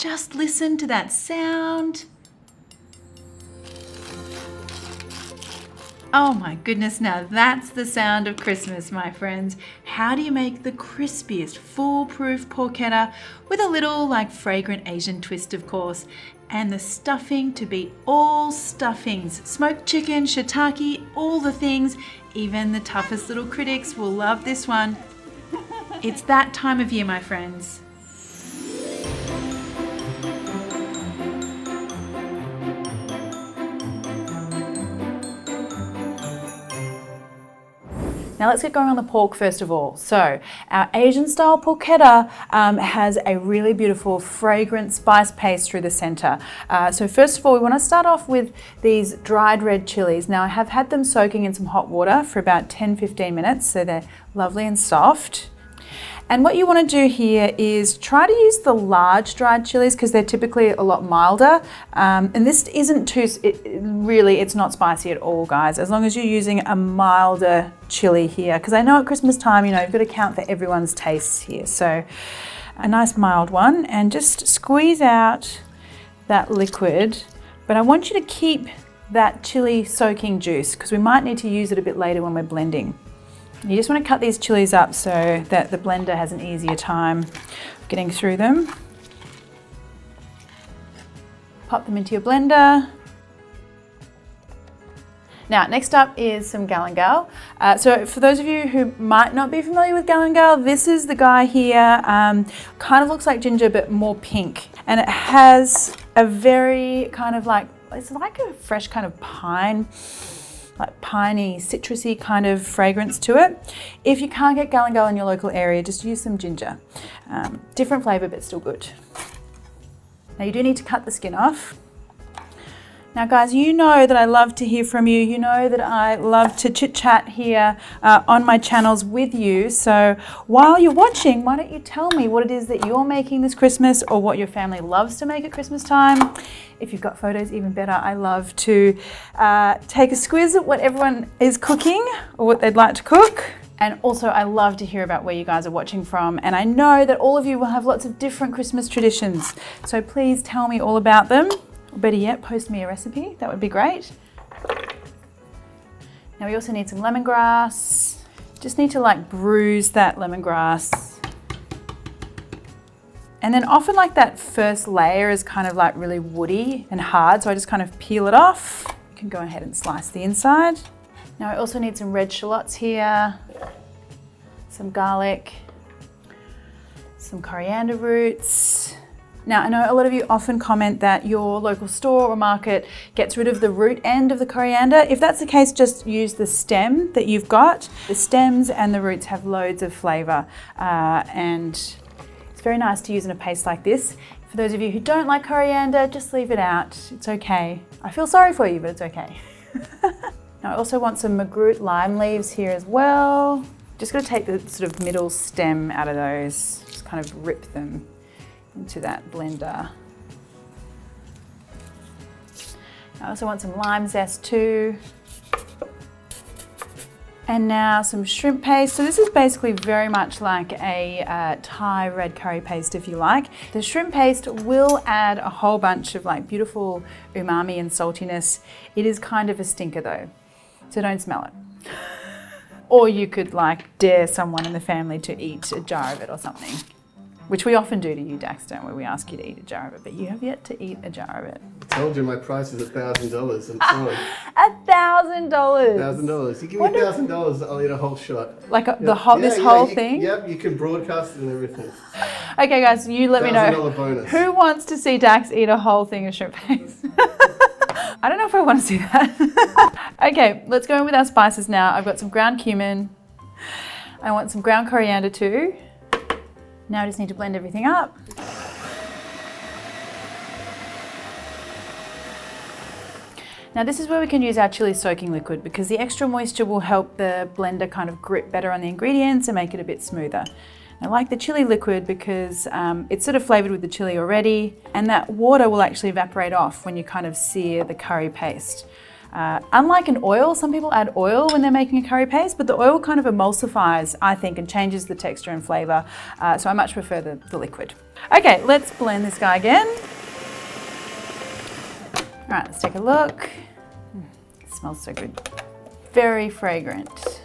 Just listen to that sound. Oh my goodness, now that's the sound of Christmas, my friends. How do you make the crispiest, foolproof porchetta with a little fragrant Asian twist, of course, and the stuffing to beat all stuffings? Smoked chicken, shiitake, all the things. Even the toughest little critics will love this one. It's that time of year, my friends. Now let's get going on the pork first of all. So our Asian style porchetta has a really beautiful fragrant spice paste through the center. So first of all, we want to start off with these dried red chilies. Now I have had them soaking in some hot water for about 10-15 minutes, so they're lovely and soft. And what you want to do here is try to use the large dried chilies because they're typically a lot milder. And this isn't too, it's not spicy at all, guys, as long as you're using a milder chili here. Because I know at Christmas time, you've got to count for everyone's tastes here. So a nice mild one, and just squeeze out that liquid. But I want you to keep that chili soaking juice because we might need to use it a bit later when we're blending. You just want to cut these chilies up so that the blender has an easier time getting through them. Pop them into your blender. Now, next up is some galangal. So for those of you who might not be familiar with galangal, this is the guy here. Kind of looks like ginger, but more pink. And it has a very it's like a fresh kind of pine, like piney, citrusy kind of fragrance to it. If you can't get galangal in your local area, just use some ginger. Different flavour, but still good. Now you do need to cut the skin off. Now guys, you know that I love to hear from you. You know that I love to chit chat here on my channels with you. So while you're watching, why don't you tell me what it is that you're making this Christmas or what your family loves to make at Christmas time. If you've got photos, even better. I love to take a squiz at what everyone is cooking or what they'd like to cook. And also I love to hear about where you guys are watching from. And I know that all of you will have lots of different Christmas traditions. So please tell me all about them. Or better yet, post me a recipe. That would be great. Now we also need some lemongrass. Just need to bruise that lemongrass. And then often that first layer is kind of really woody and hard, so I just kind of peel it off. You can go ahead and slice the inside. Now I also need some red shallots here, some garlic, some coriander roots. Now I know a lot of you often comment that your local store or market gets rid of the root end of the coriander. If that's the case, just use the stem that you've got. The stems and the roots have loads of flavour and it's very nice to use in a paste like this. For those of you who don't like coriander, just leave it out. It's okay. I feel sorry for you, but it's okay. Now I also want some magroot lime leaves here as well. Just got to take the sort of middle stem out of those. Just kind of rip them into that blender. I also want some lime zest too. And now some shrimp paste. So this is basically very much like a Thai red curry paste, if you like. The shrimp paste will add a whole bunch of beautiful umami and saltiness. It is kind of a stinker though, so don't smell it. Or you could dare someone in the family to eat a jar of it or something. Which we often do to you, Dax, don't we? We ask you to eat a jar of it, but you have yet to eat a jar of it. I told you my price is $1,000. I'm sorry. $1,000. $1,000. You give me $1,000, I'll eat a whole shot. This whole thing? Yep, you can broadcast it and everything. Okay, guys, you let me know. Bonus. Who wants to see Dax eat a whole thing of shrimp paste? I don't know if I want to see that. Okay, let's go in with our spices now. I've got some ground cumin. I want some ground coriander too. Now I just need to blend everything up. Now this is where we can use our chili soaking liquid because the extra moisture will help the blender kind of grip better on the ingredients and make it a bit smoother. I like the chili liquid because it's sort of flavored with the chili already, and that water will actually evaporate off when you kind of sear the curry paste. Unlike an oil, some people add oil when they're making a curry paste, but the oil kind of emulsifies, I think, and changes the texture and flavour. So I much prefer the liquid. Okay, let's blend this guy again. All right, let's take a look. It smells so good. Very fragrant.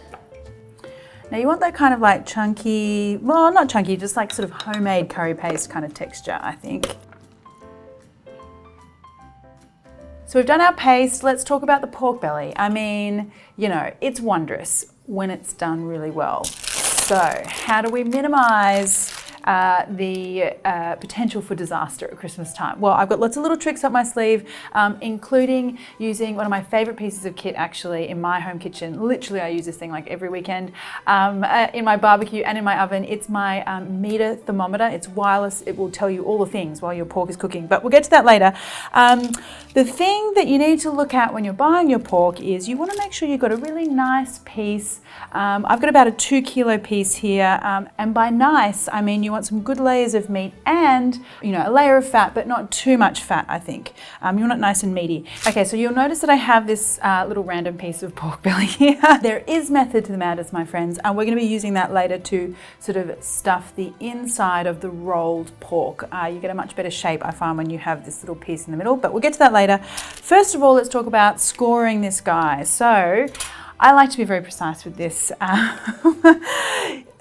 Now you want that kind of like chunky, well, not chunky, just like sort of homemade curry paste kind of texture, I think. So we've done our paste, let's talk about the pork belly. I mean, you know, it's wondrous when it's done really well. So how do we minimize the potential for disaster at Christmas time? Well, I've got lots of little tricks up my sleeve, including using one of my favorite pieces of kit actually in my home kitchen. Literally, I use this thing like every weekend in my barbecue and in my oven. It's my meter thermometer. It's wireless. It will tell you all the things while your pork is cooking, but we'll get to that later. The thing that you need to look at when you're buying your pork is you want to make sure you've got a really nice piece. I've got about a 2 kilo piece here, and by nice, I mean you want some good layers of meat and, you know, a layer of fat, but not too much fat, I think. You want it nice and meaty. Okay, so you'll notice that I have this little random piece of pork belly here. There is method to the madness, my friends, and we're going to be using that later to sort of stuff the inside of the rolled pork. You get a much better shape, I find, when you have this little piece in the middle, but we'll get to that later. First of all, let's talk about scoring this guy. So I like to be very precise with this.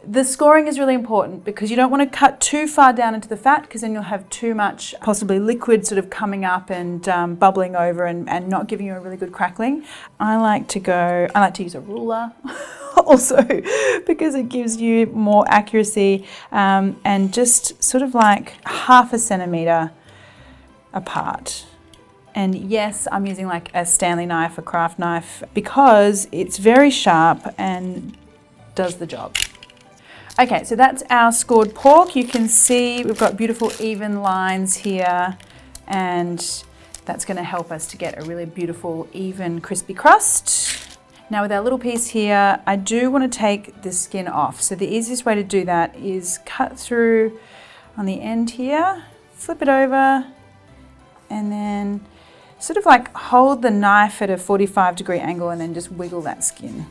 The scoring is really important because you don't want to cut too far down into the fat because then you'll have too much possibly liquid sort of coming up and bubbling over and not giving you a really good crackling. I like to use a ruler also because it gives you more accuracy and just sort of like 1/2 centimetre apart. And yes, I'm using like a Stanley knife, a craft knife, because it's very sharp and does the job. Okay, so that's our scored pork. You can see we've got beautiful even lines here, and that's going to help us to get a really beautiful, even, crispy crust. Now with our little piece here, I do want to take the skin off. So the easiest way to do that is cut through on the end here, flip it over, and then sort of like hold the knife at a 45-degree angle and then just wiggle that skin.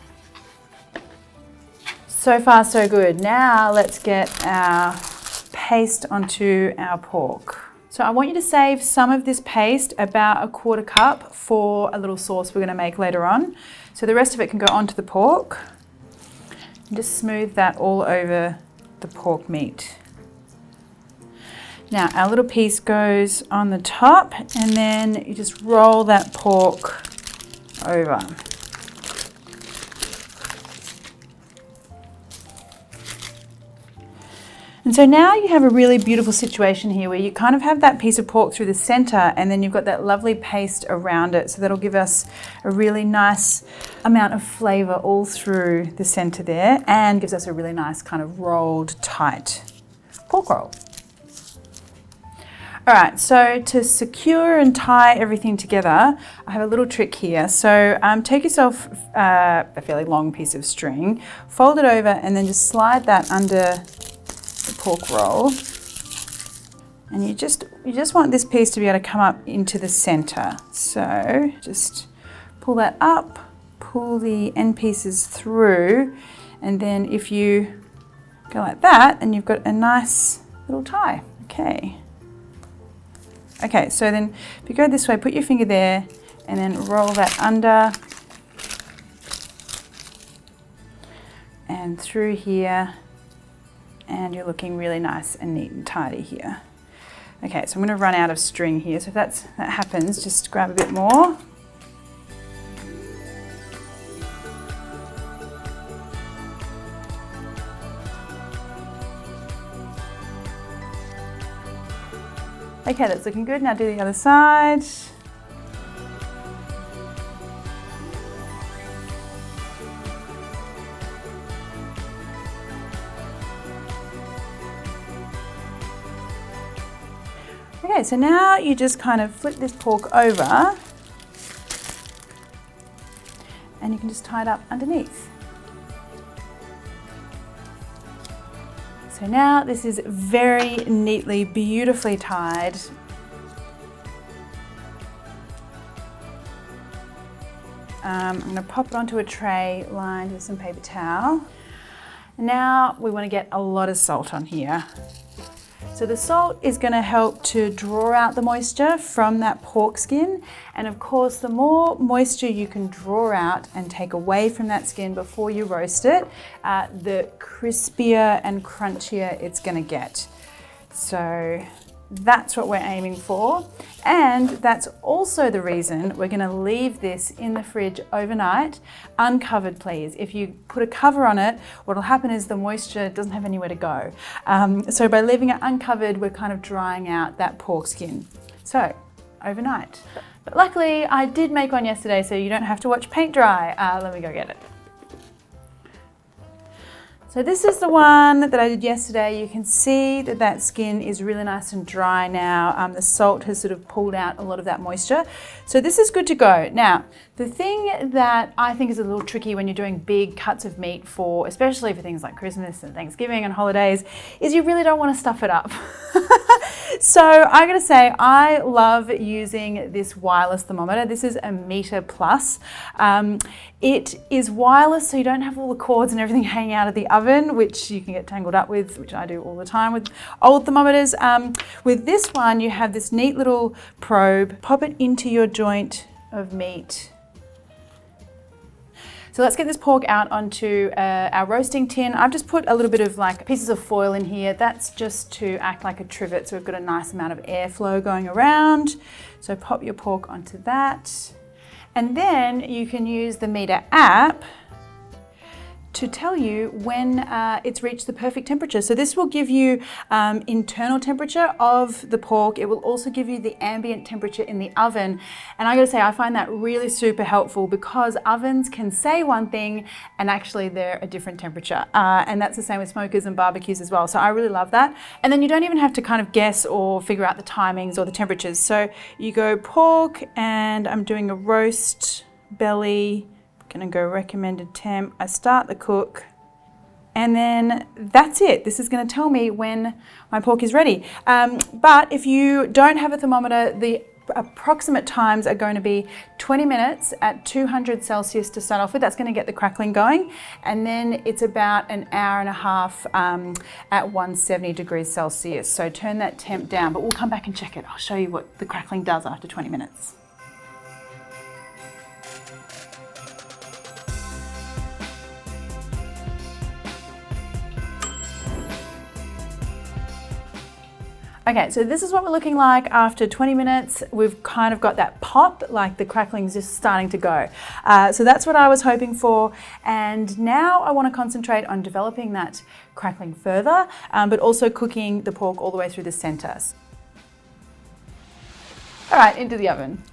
So far, so good. Now let's get our paste onto our pork. So I want you to save some of this paste, about 1/4 cup, for a little sauce we're going to make later on. So the rest of it can go onto the pork. And just smooth that all over the pork meat. Now our little piece goes on the top, and then you just roll that pork over. And so now you have a really beautiful situation here where you kind of have that piece of pork through the center, and then you've got that lovely paste around it. So that'll give us a really nice amount of flavor all through the center there, and gives us a really nice kind of rolled tight pork roll. All right, so to secure and tie everything together, I have a little trick here. So take yourself a fairly long piece of string, fold it over, and then just slide that under the pork roll. And you just want this piece to be able to come up into the center. So just pull that up, pull the end pieces through, and then if you go like that, then you've got a nice little tie. Okay, so then if you go this way, put your finger there and then roll that under and through here, and you're looking really nice and neat and tidy here. Okay, so I'm going to run out of string here, so if that happens, just grab a bit more. Okay, that's looking good. Now do the other side. Okay, so now you just kind of flip this pork over and you can just tie it up underneath. So now this is very neatly, beautifully tied. I'm going to pop it onto a tray lined with some paper towel. Now we want to get a lot of salt on here. So the salt is going to help to draw out the moisture from that pork skin. And of course, the more moisture you can draw out and take away from that skin before you roast it, the crispier and crunchier it's going to get. So that's what we're aiming for. And that's also the reason we're going to leave this in the fridge overnight, uncovered please. If you put a cover on it, what will happen is the moisture doesn't have anywhere to go. So by leaving it uncovered, we're kind of drying out that pork skin. So overnight. But luckily I did make one yesterday, so you don't have to watch paint dry. Let me go get it. So this is the one that I did yesterday. You can see that that skin is really nice and dry now. The salt has sort of pulled out a lot of that moisture. So this is good to go. Now, the thing that I think is a little tricky when you're doing big cuts of meat for, especially for things like Christmas and Thanksgiving and holidays, is you really don't want to stuff it up. So I'm going to say I love using this wireless thermometer. This is a Meter Plus. It is wireless, so you don't have all the cords and everything hanging out of the oven, which you can get tangled up with, which I do all the time with old thermometers. With this one, you have this neat little probe. Pop it into your joint of meat. So let's get this pork out onto our roasting tin. I've just put a little bit of like pieces of foil in here. That's just to act like a trivet, so we've got a nice amount of airflow going around. So pop your pork onto that. And then you can use the Meter app to tell you when it's reached the perfect temperature. So this will give you internal temperature of the pork. It will also give you the ambient temperature in the oven. And I gotta say, I find that really super helpful because ovens can say one thing and actually they're a different temperature. And that's the same with smokers and barbecues as well. So I really love that. And then you don't even have to kind of guess or figure out the timings or the temperatures. So you go pork, and I'm doing a roast belly. Gonna go recommended temp. I start the cook, and then that's it. This is gonna tell me when my pork is ready. But if you don't have a thermometer, the approximate times are going to be 20 minutes at 200 Celsius to start off with. That's going to get the crackling going. And then it's about an hour and a half at 170 degrees Celsius. So turn that temp down, but we'll come back and check it. I'll show you what the crackling does after 20 minutes. Okay, so this is what we're looking like after 20 minutes. We've kind of got that pop, like the crackling's just starting to go. So that's what I was hoping for. And now I want to concentrate on developing that crackling further, but also cooking the pork all the way through the center. All right, into the oven.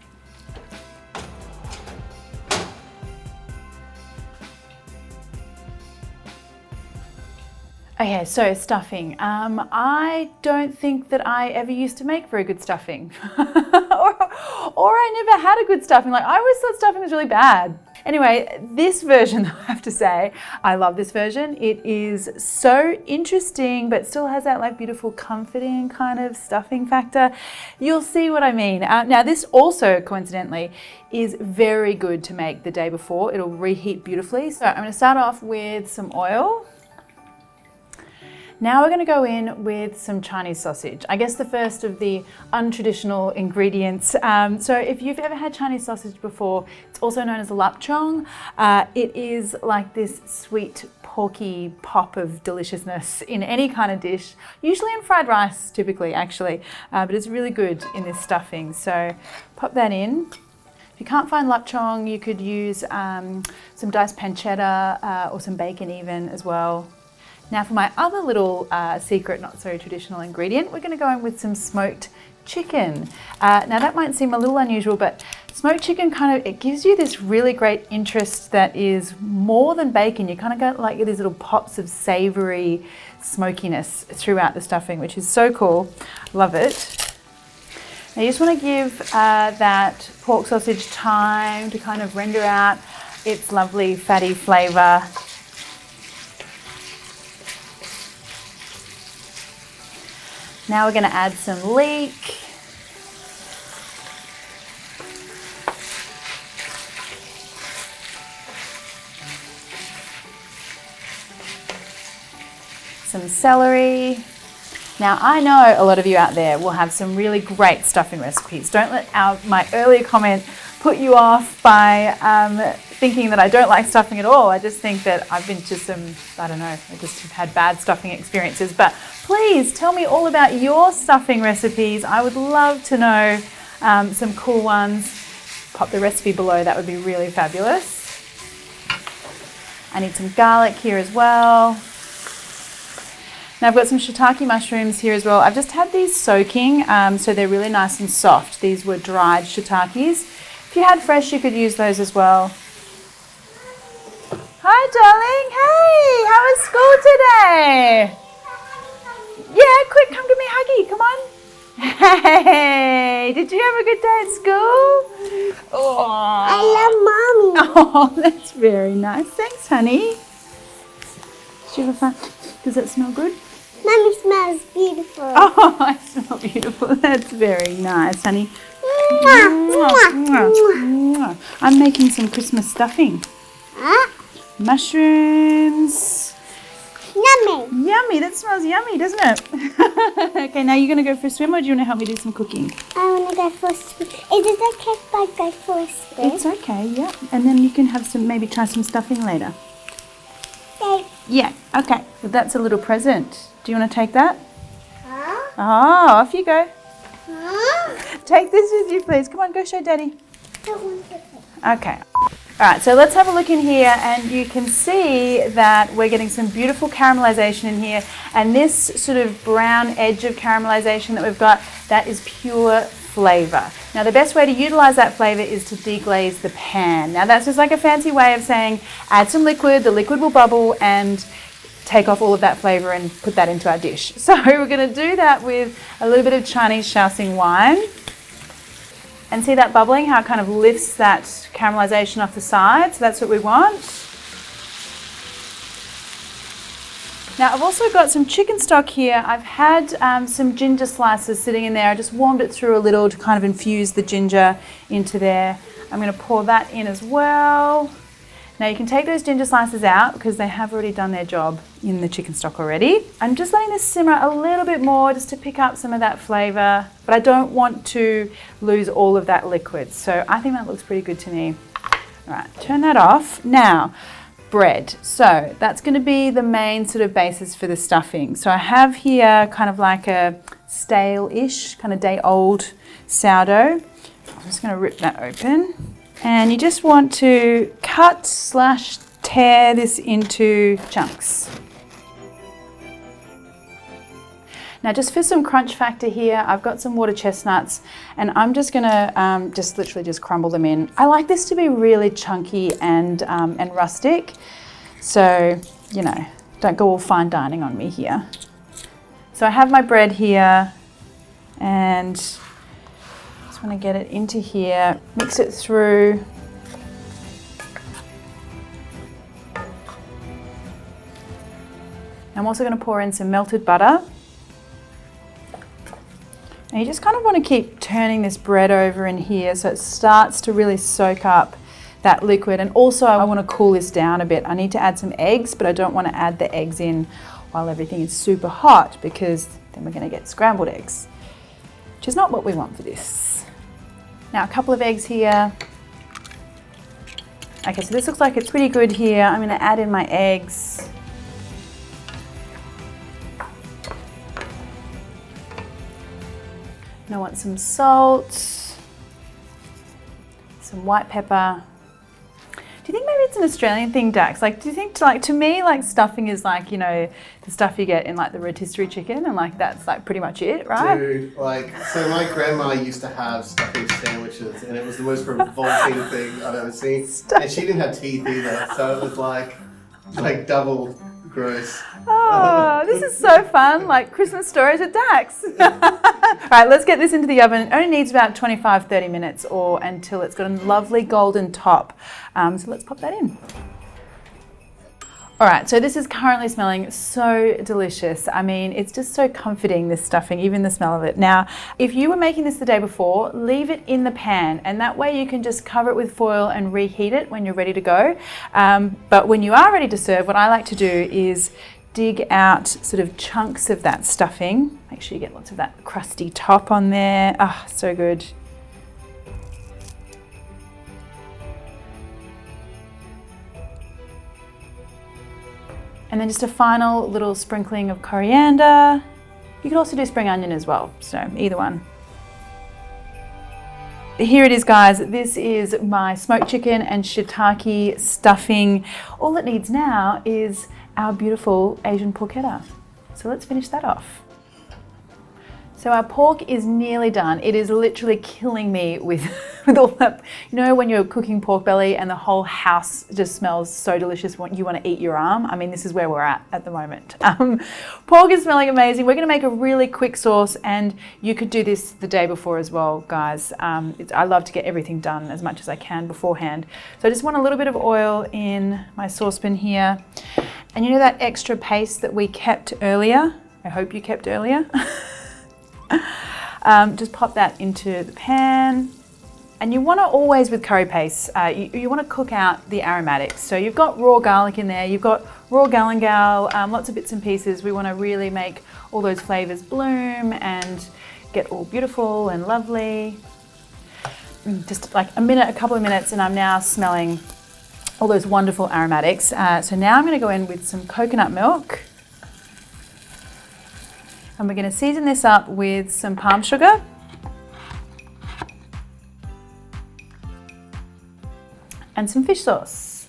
Okay, so stuffing. I don't think that I ever used to make very good stuffing. or I never had a good stuffing. Like, I always thought stuffing was really bad. Anyway, this version, I have to say, I love this version. It is so interesting, but still has that like beautiful comforting kind of stuffing factor. You'll see what I mean. Now this also, coincidentally, is very good to make the day before. It'll reheat beautifully. So I'm gonna start off with some oil. Now we're going to go in with some Chinese sausage. I guess the first of the untraditional ingredients. So if you've ever had Chinese sausage before, it's also known as a lapchong. It is like this sweet, porky pop of deliciousness in any kind of dish, usually in fried rice, typically actually, but it's really good in this stuffing. So pop that in. If you can't find lapchong, you could use some diced pancetta or some bacon even as well. Now for my other little secret, not so traditional ingredient, we're going to go in with some smoked chicken. Now that might seem a little unusual, but smoked chicken it gives you this really great interest that is more than bacon. You kind of get like these little pops of savory smokiness throughout the stuffing, which is so cool. Love it. Now you just want to give that pork sausage time to kind of render out its lovely fatty flavour. Now we're going to add some leek. some celery. Now, I know a lot of you out there will have some really great stuffing recipes. Don't let my earlier comment put you off by thinking that I don't like stuffing at all. I just think that I've been to some, I don't know, I just have had bad stuffing experiences. But please tell me all about your stuffing recipes. I would love to know some cool ones. Pop the recipe below, that would be really fabulous. I need some garlic here as well. Now I've got some shiitake mushrooms here as well. I've just had these soaking, so they're really nice and soft. These were dried shiitakes. If you had fresh, you could use those as well. Hi, darling. Hey, how was school today? Yeah, quick, come give me a huggy. Come on. Hey, did you have a good day at school? Oh, I love Mommy. oh, that's very nice. Thanks, honey. Did you have fun? Does it smell good? Mommy smells beautiful. Oh, I smell beautiful. That's very nice, honey. Mwah, mwah, mwah. I'm making some Christmas stuffing. Huh? Mushrooms. Yummy. Yummy. That smells yummy, doesn't it? Okay, now you're going to go for a swim, or do you want to help me do some cooking? I want to go for a swim. Is it okay if I go for a swim? It's okay, yeah. And then you can have some, maybe try some stuffing later. Okay. Yeah, okay. Well, that's a little present. Do you want to take that? Huh? Oh, off you go. Huh? Take this with you, please. Come on, go show Daddy. I want to. Okay. All right, so let's have a look in here, and you can see that we're getting some beautiful caramelization in here, and this sort of brown edge of caramelization that we've got, that is pure flavor. Now, the best way to utilize that flavor is to deglaze the pan. Now, that's just like a fancy way of saying add some liquid, the liquid will bubble and take off all of that flavor and put that into our dish. So we're going to do that with a little bit of Chinese Shaoxing wine. And see that bubbling, how it kind of lifts that caramelization off the side. So that's what we want. Now I've also got some chicken stock here. I've had some ginger slices sitting in there. I just warmed it through a little to kind of infuse the ginger into there. I'm going to pour that in as well. Now you can take those ginger slices out because they have already done their job in the chicken stock already. I'm just letting this simmer a little bit more just to pick up some of that flavour, but I don't want to lose all of that liquid. So I think that looks pretty good to me. All right, turn that off. Now, bread. So that's going to be the main sort of basis for the stuffing. So I have here kind of like a stale-ish, kind of day-old sourdough. I'm just going to rip that open. And you just want to cut/tear this into chunks. Now just for some crunch factor here, I've got some water chestnuts and I'm just gonna just literally just crumble them in. I like this to be really chunky and rustic. So, you know, don't go all fine dining on me here. So I have my bread here and just want to get it into here, mix it through. I'm also going to pour in some melted butter. And you just kind of want to keep turning this bread over in here so it starts to really soak up that liquid. And also I want to cool this down a bit. I need to add some eggs, but I don't want to add the eggs in while everything is super hot because then we're going to get scrambled eggs, which is not what we want for this. Now a couple of eggs here. Okay, so this looks like it's pretty good here. I'm going to add in my eggs. And I want some salt, some white pepper. Do you think maybe it's an Australian thing, Dax? Like, do you think, like, to me, like, stuffing is like, you know, the stuff you get in like the rotisserie chicken, and like that's like pretty much it, right? Dude, like, so my grandma used to have stuffing sandwiches, and it was the most revolting thing I've ever seen. And she didn't have teeth either, so it was like double gross. Oh, this is so fun, like Christmas stories with Dax. All right, let's get this into the oven. It only needs about 25-30 minutes or until it's got a lovely golden top. So let's pop that in. All right, so this is currently smelling so delicious. I mean, it's just so comforting, this stuffing, even the smell of it. Now, if you were making this the day before, leave it in the pan, and that way you can just cover it with foil and reheat it when you're ready to go. But when you are ready to serve, what I like to do is dig out sort of chunks of that stuffing. Make sure you get lots of that crusty top on there. Ah, so good. And then just a final little sprinkling of coriander. You could also do spring onion as well, so either one. Here it is, guys. This is my smoked chicken and shiitake stuffing. All it needs now is our beautiful Asian porchetta. So let's finish that off. So our pork is nearly done. It is literally killing me with all that. You know when you're cooking pork belly and the whole house just smells so delicious, you want to eat your arm? I mean, this is where we're at the moment. Pork is smelling amazing. We're going to make a really quick sauce, and you could do this the day before as well, guys. I love to get everything done as much as I can beforehand. So I just want a little bit of oil in my saucepan here. And you know that extra paste that we kept earlier? I hope you kept earlier. Just pop that into the pan. And you want to always, with curry paste, you want to cook out the aromatics. So you've got raw garlic in there, you've got raw galangal, lots of bits and pieces. We want to really make all those flavors bloom and get all beautiful and lovely. Just like a couple of minutes, and I'm now smelling all those wonderful aromatics. So now I'm going to go in with some coconut milk. And we're going to season this up with some palm sugar. And some fish sauce.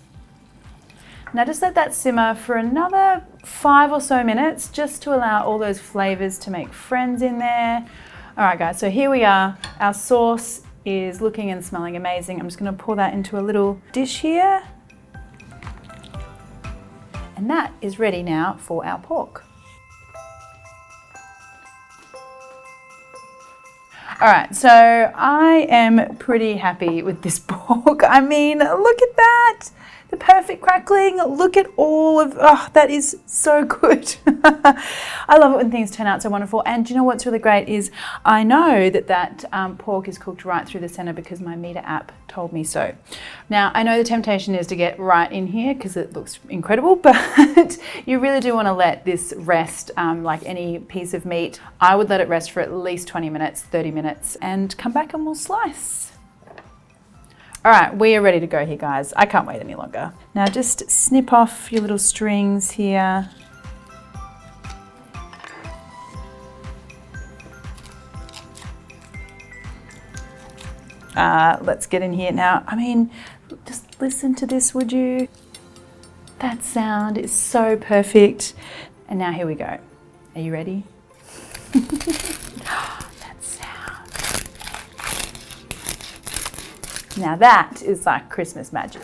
Now just let that simmer for another 5 or so minutes, just to allow all those flavors to make friends in there. All right, guys, so here we are. Our sauce is looking and smelling amazing. I'm just going to pour that into a little dish here. And that is ready now for our pork. All right, so I am pretty happy with this pork. I mean, look at that. The perfect crackling. Look at all of, that is so good. I love it when things turn out so wonderful. And do you know what's really great is I know that pork is cooked right through the center because my meter app told me so. Now, I know the temptation is to get right in here because it looks incredible, but you really do want to let this rest like any piece of meat. I would let it rest for at least 20 minutes, 30 minutes, and come back and we'll slice. All right, we are ready to go here, guys. I can't wait any longer. Now just snip off your little strings here. Let's get in here now. I mean, just listen to this, would you? That sound is so perfect. And now here we go. Are you ready? Now that is like Christmas magic.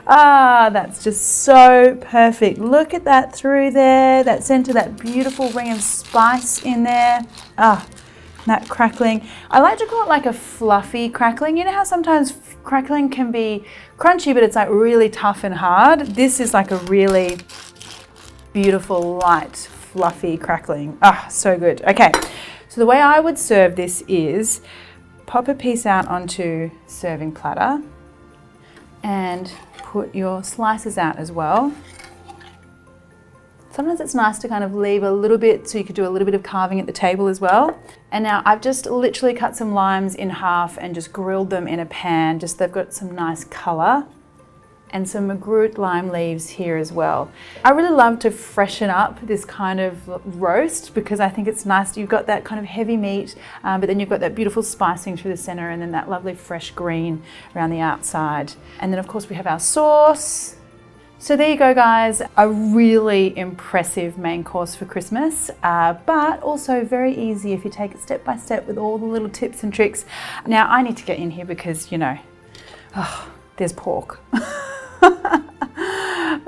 That's just so perfect. Look at that through there, that center, that beautiful ring of spice in there. That crackling. I like to call it like a fluffy crackling. You know how sometimes crackling can be crunchy, but it's like really tough and hard? This is like a really beautiful, light, fluffy crackling. So good. Okay, so the way I would serve this is pop a piece out onto serving platter and put your slices out as well. Sometimes it's nice to kind of leave a little bit so you could do a little bit of carving at the table as well. And now I've just literally cut some limes in half and just grilled them in a pan. Just they've got some nice color. And some magruit lime leaves here as well. I really love to freshen up this kind of roast because I think it's nice. You've got that kind of heavy meat, but then you've got that beautiful spicing through the center and then that lovely fresh green around the outside. And then of course we have our sauce. So there you go, guys. A really impressive main course for Christmas, but also very easy if you take it step by step with all the little tips and tricks. Now I need to get in here because, you know, there's pork.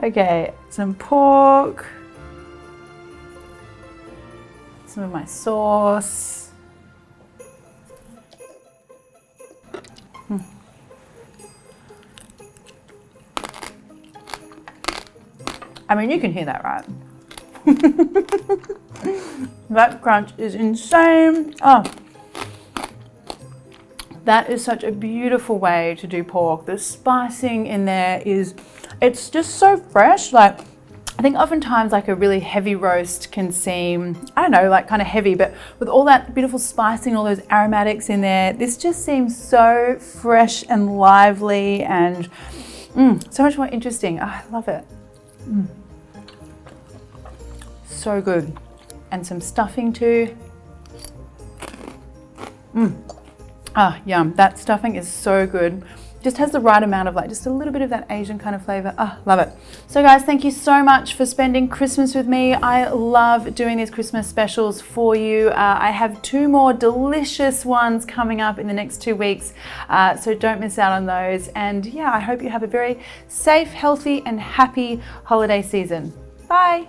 Okay, some pork, some of my sauce. I mean, you can hear that, right? That crunch is insane. That is such a beautiful way to do pork. The spicing in there it's just so fresh. Like, I think oftentimes like a really heavy roast can seem, I don't know, like kind of heavy, but with all that beautiful spicing, all those aromatics in there, this just seems so fresh and lively and so much more interesting. Oh, I love it. So good. And some stuffing too. Ah, yum. That stuffing is so good. Just has the right amount of like just a little bit of that Asian kind of flavor. Ah, love it. So guys, thank you so much for spending Christmas with me. I love doing these Christmas specials for you. I have 2 more delicious ones coming up in the next 2 weeks. So don't miss out on those. And yeah, I hope you have a very safe, healthy and happy holiday season. Bye.